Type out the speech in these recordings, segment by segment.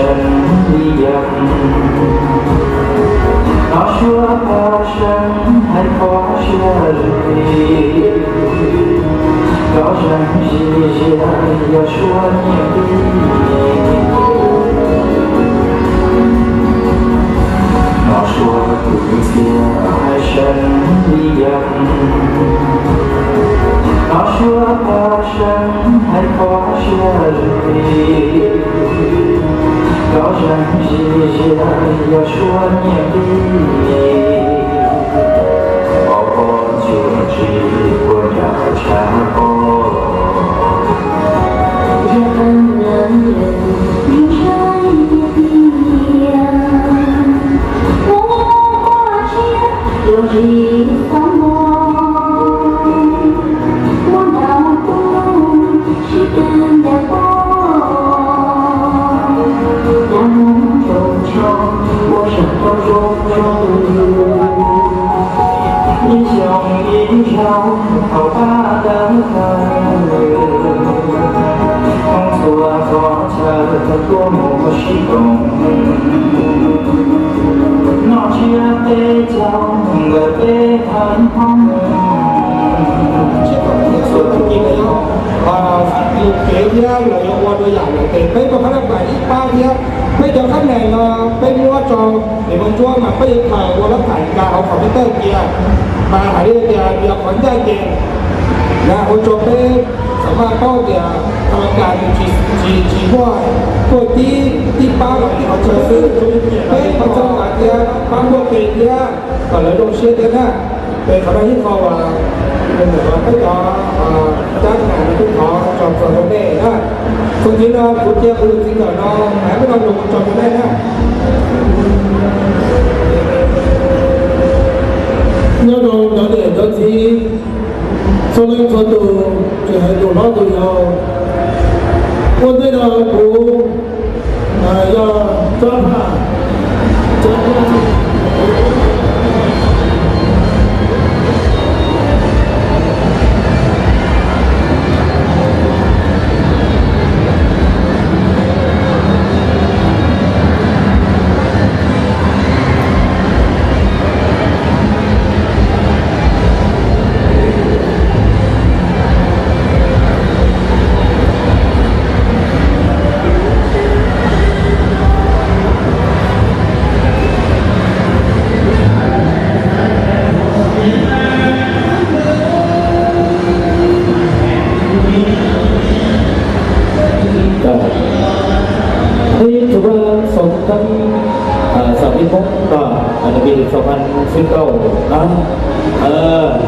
trần đi dầm nó chúa ta sân hay có chưa gì có rằng gì giờ chúa nhiều đi nó chúa từ kia hai sân đi dầm nó chúa ta sân hay có chưa gì có rằng gì giờ chúa nhiều đi bỏ con chưa chỉ của nhà cha con Jangan mencari dia, oh dia jadi sombong, walaupun kita dapat, namun jauh-jauh 我想要中英雄英雄，好吧的工作做着多么激动，那些被叫的被很红。kể ra là qua đôi dạng là tiền mấy con khách bài ít ba kia mấy chỗ khách này là mấy mua cho để con chúa mà mấy thầy qua lớp thầy cả học phòng cái kia mà phải đi thì việc vẫn ra tiền là hồi cho mấy sản phẩm bao thì thằng cả chỉ mua tôi tí ba là họ chờซื้อmấy con trong cả kia ba mua tiền kia còn lấy đồ xe tiền á vềเขาได้ที่เขาว่าเป็นแบบว่าไม่ยอจ้างงานทุกขอจอบส่วนแม่นะคนที่เราพูดเยอะคือจริงเหรอน้องแม้ไม่ต้องลงจอบแม่นะnhớ đâu đó để đó thì cho nên cho tôi chỉ hay đồ đó tôi nào quân đây là bố là cho hà Hãy subscribe cho kênh Ghiền Mì Gõ để không bỏ lỡ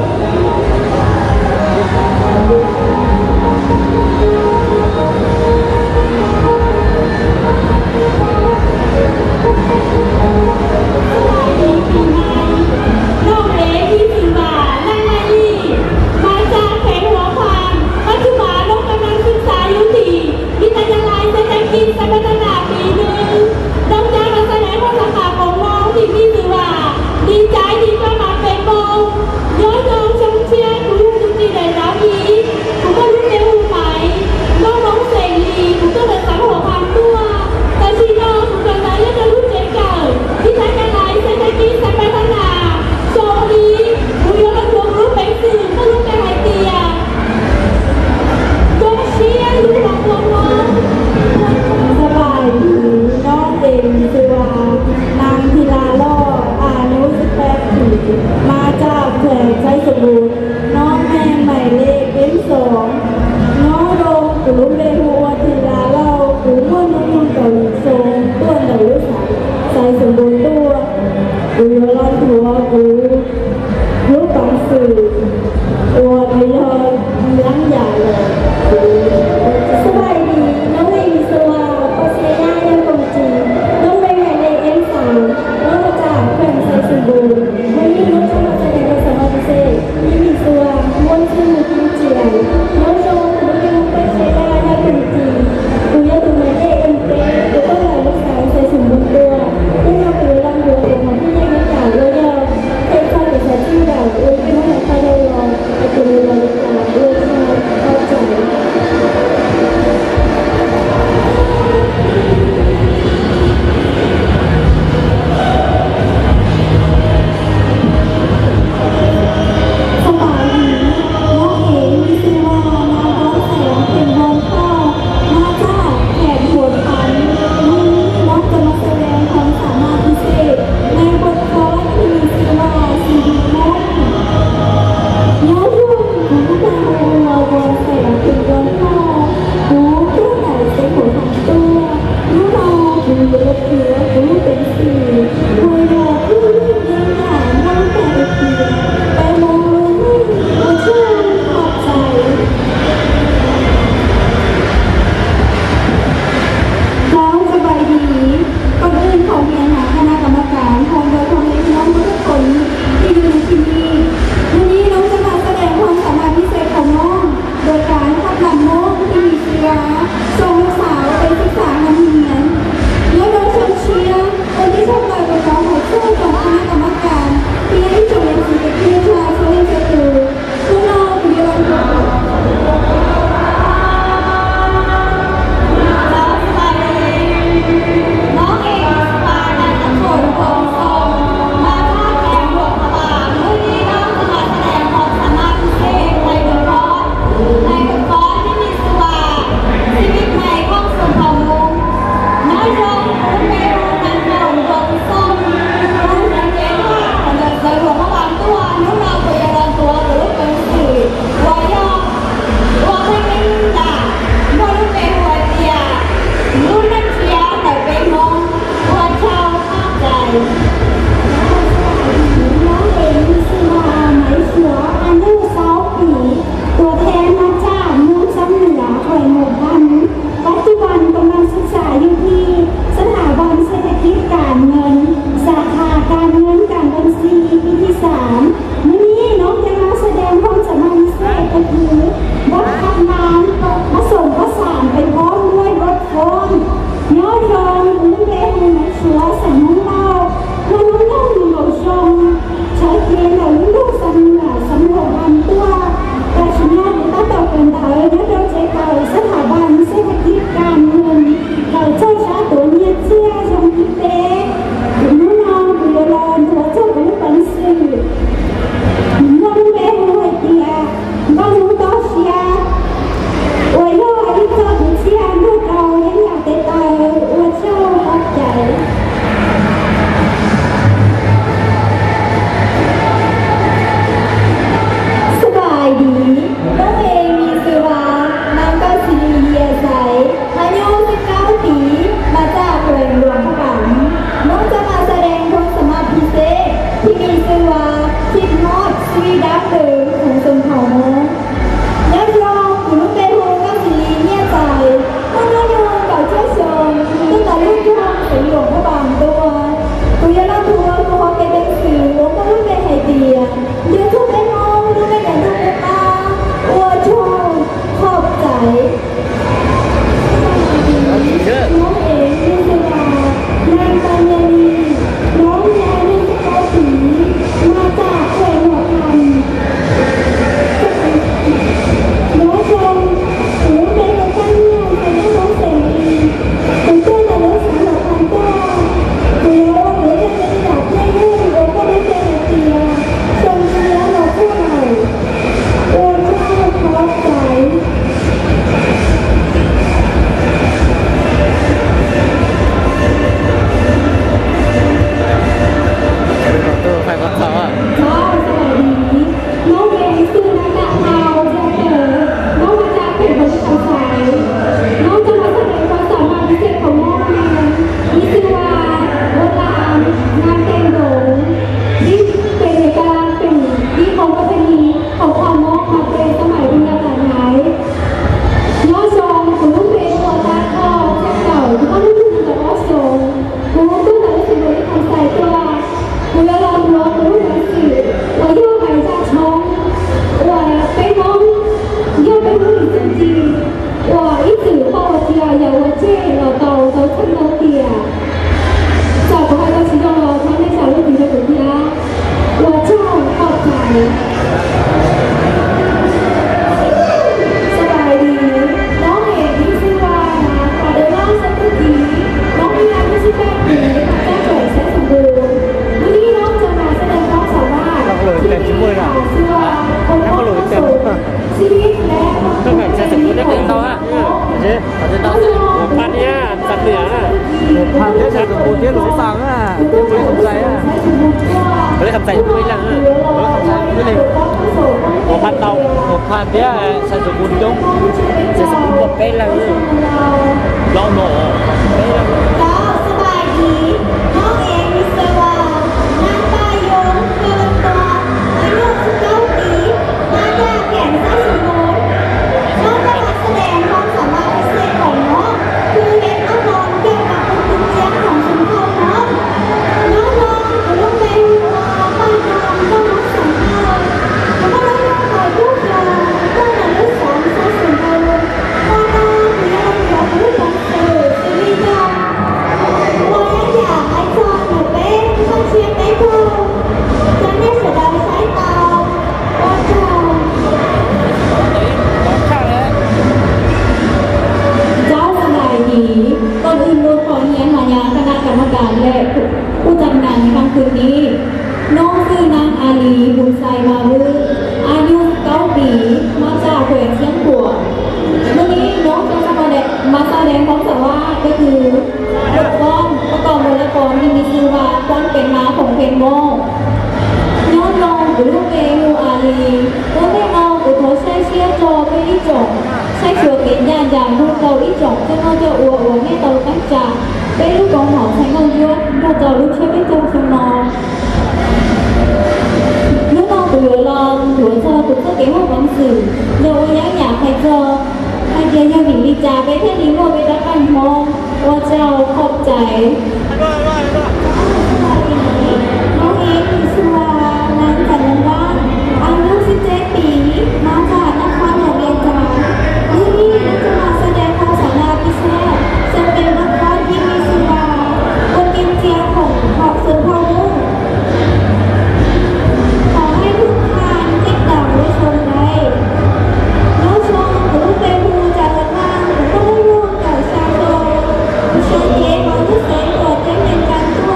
น้องเอ๋มิสดานางปัญญาลีน้องยายมิสโกสีมาจากแขวงหัวคำน้องชมหนูเป็นคนตั้งเงื่อนไปได้น้องเสรีเป็นเพื่อนในรถสำหรับพันก้าหนูว่าหนูจะเป็นอยากให้ลูกหนูก็ได้เป็นเตียชมเชียร์เราผู้ใหญ่โอ้เจ้าขอบใจ ตัวไฟฟ้าเขาอ่ะ เจ้าสวัสดีน้องเองคือนักดาบเราเจ้าเอ๋น้องมาจากเขตบริษัทสายน้องจะมาแสดงความสามารถพิเศษของน้องเองนี่คือว่าโบราณงานแต่งโดงนี่เป็นเอกลักษณ์เป็นที่ของประเพณีของความมอกมาเป็นสมัยรุ่นยาวนานย้อนทรงของลูกเพลงตัวตาคอเก่าที่ว่าลูกทุ่งแต่ว่าทรงรู้ตัวแต่ละสิ่งบริษัทสายตัว 我要让我不认识，我要买下床，我被蒙，要被蒙自己，我一直抱着要我借了都看到的，小朋友其中了，他们小路顶的主家，我照抱在。สบายดีน้องเอกที่ชื่อว่าขอเดินเล่าสักทีน้องมีอายุ18 ปีแจ้งเกิดแสนสมบูรณ์วันนี้น้องจะมาแสดงความสามารถที่มีชื่อว่าคนพ่อผู้สูงชีวิตและความ ต้องแบบจะสมมติได้เป็นเขาอ่ะเจ๊เขาจะต้องหัวพันเนี้ยสัตว์เหนือหัวพันเนี้ยจะสมบูรณ์ที่หลวงสังอ่ะยังไม่สมใจอ่ะไม่ได้ทำใจด้วยล่ะไม่ได้ทำใจไม่เลยหัวพันเตาหัวพันเนี้ยใส่สมบูรณ์จงจะสมบูรณ์หมดเป็นแล้วลองหน่อเป็นแล้ว ก็สบายดีน้องเอกมีชื่อว่านางปายงเกินตัวอายุ19 ปีมาจากแก่นไส้สมบูรณ์น้องจะมาแสดงความสามารถพิเศษของน้องคือเล่นเอานอนเกี่ยวกับคุณเจียงของชุมชนน้องหรือเป็นป้ายนอนก็น้องสำคัญแล้วก็ได้รับการพูดยอมก็ในเรื่องของไส้สมบูรณ์พอน้องมีอะไรอยากรู้จักสื่อซีรีส์ 我也อยากให้คนหนูเป็นคนเชียร์ในภูจะไม่เสียดายสายตาว่าเจ้าสบายดีก่อนอื่นลูกขอเฮียนหายาคณะกรรมการและผู้จัดงานในค่ำคืนนี้น้องคือนางอาลีบุญไซมาลืออายุ9 ปีมาจากแขวงเชียงขวางวันนี้น้องจะมาแสดงความสามารถก็คือบทกลอนประกอบวรรณกรที่มีชื่อว่าก้อนเป็นม้าของเพนโมย้อนลองหรือลูกเอมูอาลีแล้วได้เอาอุทโธใช้เชียร์จอไปอีจงใช้เชือกเก็นยานยางลูกเตาอีจงจะนอนจะอัวให้เตาตั้งจ่าเป็นลูกกองหอใช้เงินยศเราจะลูกใช้ไม่จงชนอนnếu con của lừa lo tuổi thơ cũng có kế hoạch bóng xử rồi nhớ nhà phải giờ hai kia nhau mình đi trà với thếนี้ngồi với đã ăn mongว่าเจ้าขอบใจน้องเอกมีชื่อว่านางจันทร์ว่านอายุ17 ปีมาจากนครหลวงเวียงจันทร์ที่นี่จะมาแสดงความสามารถพิเศษจะเป็นละครที่มีชื่อว่าบนกินเจียของขอบสุนทรภู่ขอให้ทุกท่านติดตามและชมได้น้องชมหรือเป็นผู้จัดงานก็ได้ร่วมกับชาวโลกชมเย็นวันที่แสงกอดเต็มเป็นการทั่ว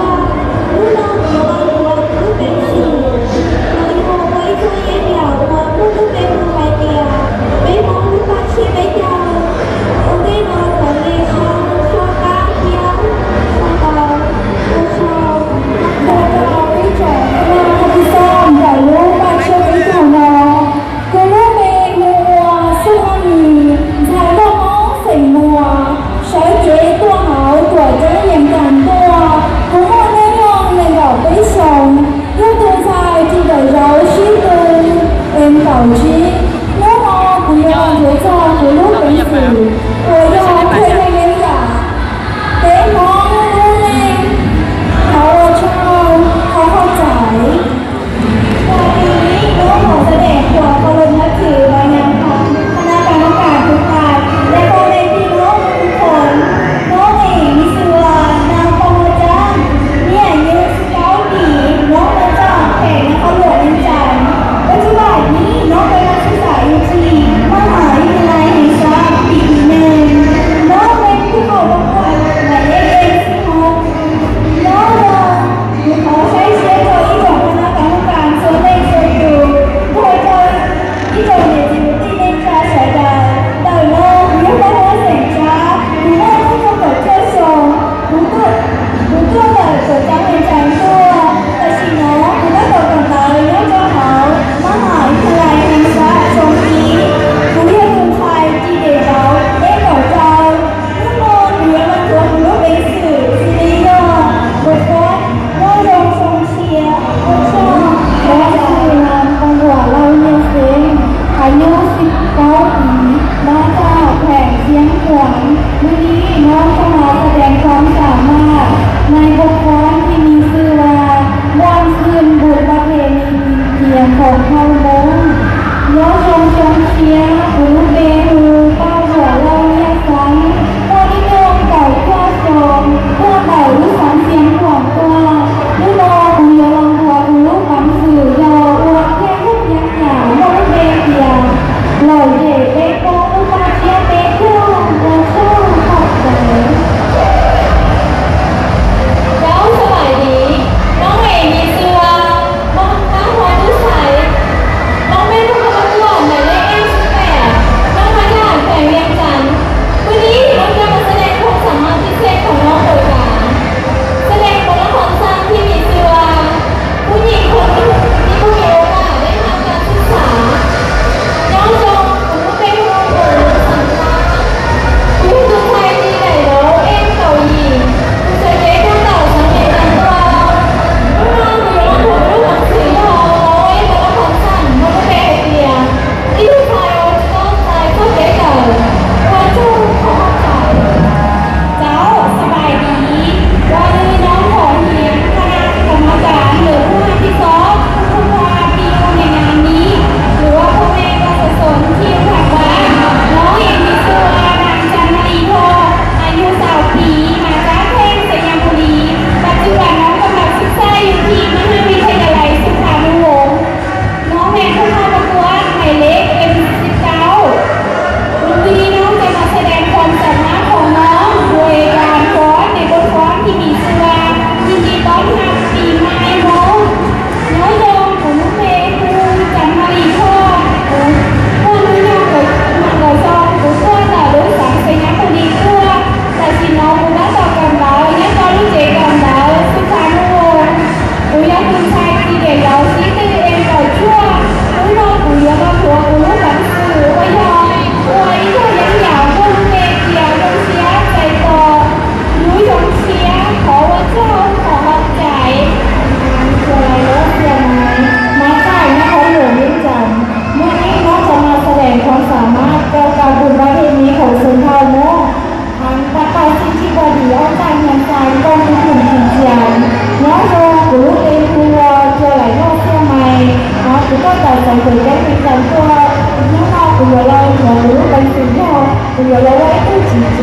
有了外部季节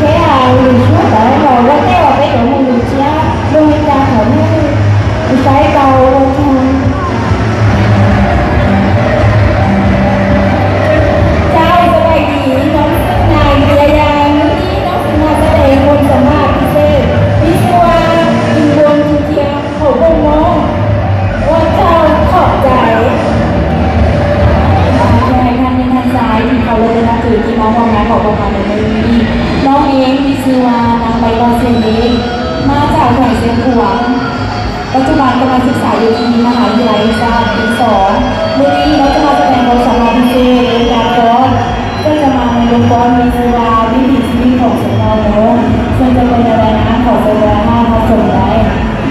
，thế là mình xuống tới rồi qua đây là cái chỗ mình chia đôi ra khỏi cái đầu chào các bạn chị nó này bây giờ nó sẽ để con sắm mà đi qua đi buồn đi chia khẩu công nó qua chàoขอบใจซ้ายที่เขาเลยนะคือที่น้องมองงานของประมาณในมือนี้น้องเองมีชื่อว่านางใบลอเซนเองมาจากแขวงเชียงขวางปัจจุบันกำลังศึกษาอยู่ที่มหาวิทยาลัยศาสตร์ปี2มื้อนี้เราจะมาแสดงบทสมาพิเศษโดยการฟ้อนก็จะมาในโรงฟ้อนมีชื่อว่าวิถีชีวิตของสนองโน้ซึ่งจะเป็นอะไรนะขอแสดงให้มาชมได้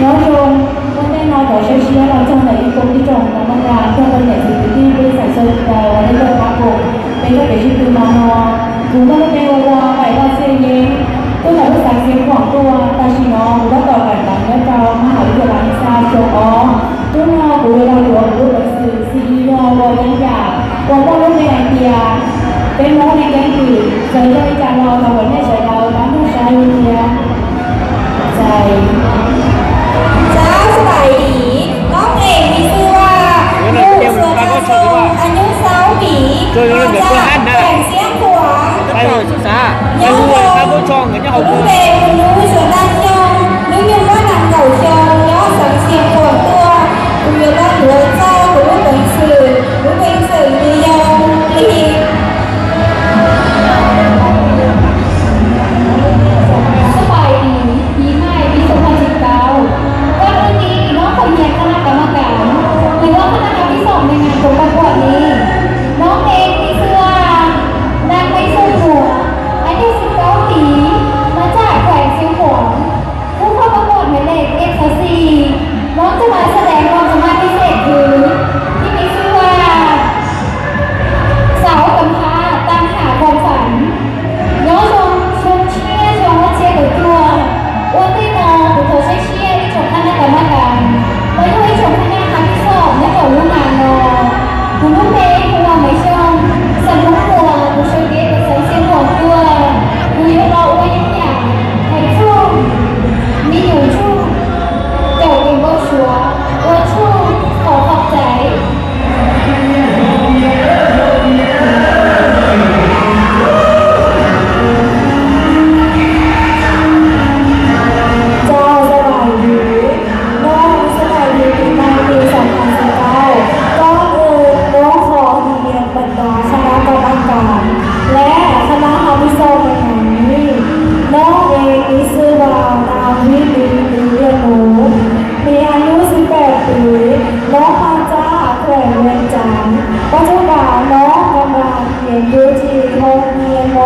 น้องชมวันได้นอนขอเชื่อเราจงไหนที่กรมที่จงกำลังการเพื่อเป็นอย่างสิ่งที่บริษัทเชิญใจวันนี้เลยครับผมเป็นก็เป็นชื่อคือมานอถูกต้องเป็นวาไปว่าเซียงเองตัวไหนภาษาเสียงของตัวตาชินอหรือว่าต่อกันหลังและเจ้ามหาวิทยาลัยศาสตร์โจอตัวนอหรือเวลาหลวงรูปหนังสือซีดีนอวอยังอยากวงว่ารุ่นในไอเดียเป็นน้องในแก๊งคือเจอได้จากเราทำวันนี้ใช้เราบ้านผู้ชายวิทยาใจจ้าสบายดีน้องเอกมีชื่อว่าลูกเสือดาวทรงอายุ20 ปีมาจากแข่งเสียงขวาง ไปเลยศึกษาไปรู้เลยครับผู้ชองเห็นจะเอา ลูกเอกรู้เสือดาวทรงนึกยังว่านางเก่าชงย้อนสังเสียงขวางตัวคุยว่าหัวเจ้าหรือเป็นสื่อหรือเป็นสื่อมียองอีกสบายดีปีใหม่ปี2019วันนี้น้องคนเรียนคณะกรรมการหรือว่าคณะกรรมการที่2ในงานประกวดนี้น้องเองมีเสื้อนางไม่สู้หัวอายุ19 ปีมาจากแขวงเชียงขวางผู้เข้าประกวดหมายเลข X4 น้องจะมาแสดงความสามารถพิเศษคือที่มีชื่อว่าสาวกำพร้าตามหาความฝันน้องชมเชียร์ชมว่าเชียร์กับตัวอ้วนที่น้องผู้เธอใช้เชียร์ที่ชมคณะกรรมการไม่ด้วยชมคณะครั้งที่2ในต่อรุ่นงานนอคุณลูกเมย์คุณว่าไม่ชมสันลุกหัวคุณเชเกตกับสันเสียงของตัวคุณยกเราไว้ยังอย่างไทยชุ่มมีอยู่ชุ่มเจ้าเองก็ชัวว่าชุ่มขอขอบใจเจ้าสบายดีน้องสบายดีปีใหม่ปี2019ก็น้องขอเรียนบรรดาคณะกรรมการและคณะวิศวกรรมนี้น้องเองมีชื่อว่านางวิลีเรียนหนูมีอายุ18 ปีน้องมาจากแขวงเวียงจันทร์ปัจจุบันน้องกำลังเรียนอยู่ที่โรงเรียนม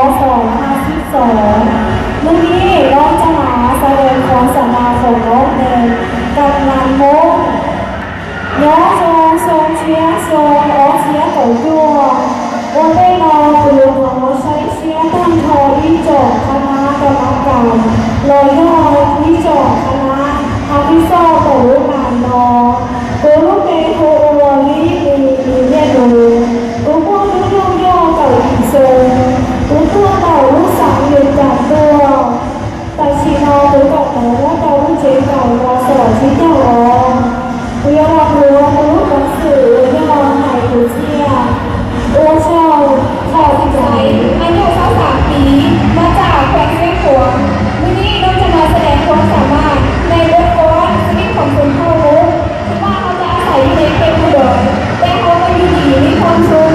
.252เมื่อนี้น้องจะมาแสดงความสามารถของน้องเองกับงานโม้น้องทรงเชียร์ทรงออกเชียร์ต่อยั่ววันได้นอนคือน้องใช้เชียร์ตั้งทอวิจารคณะกรรมการลอยย่อวิจารคณะอาภิโซต่อรุ่นงานนอกูรู้เป็นโคโอลีมีเรียนรู้กูพูดเรื่องย่อเก่าอีโซกูตัวเก่าลูกสาวเรียนจากตัวแต่ชีนอกูกับหนูว่าเก่าลูกเจ๊เก่ารอสอนชิ้นเจ้าอ๋อกูยอมรู้ว่ากูรู้หนังสือยอมหายกูเชี่ยโอ้เช่าขอสิใจอายุ23 ปีมาจากแขวงเชียงขวางวันนี้น้องจะมาแสดงความสามารถในบทกลอนชีวิตของคนเข้ามุกที่ว่าเขาจะอาศัยอยู่ในเขตอุดรแต่เขาก็อยู่ดีมีความสุข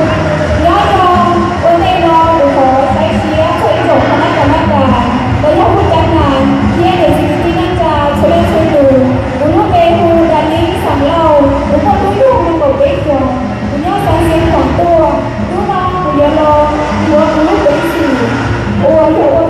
ย้อนรองวันในรองหรือขอใช้เชียร์เคยจบคณะกรรมการโดยผู้จัดงานเที่ยงในชีวิตที่นั่งจาช่วยช่วยดูคุณลูกเบฮูดานิสำเล่าหรือคนรู้ยุ่งในบทเบจงคุณย่อสายเสียงของตัวรู้น้องคุณเดียวรอหัวคุณลูกเบสี่โอ้ยหัว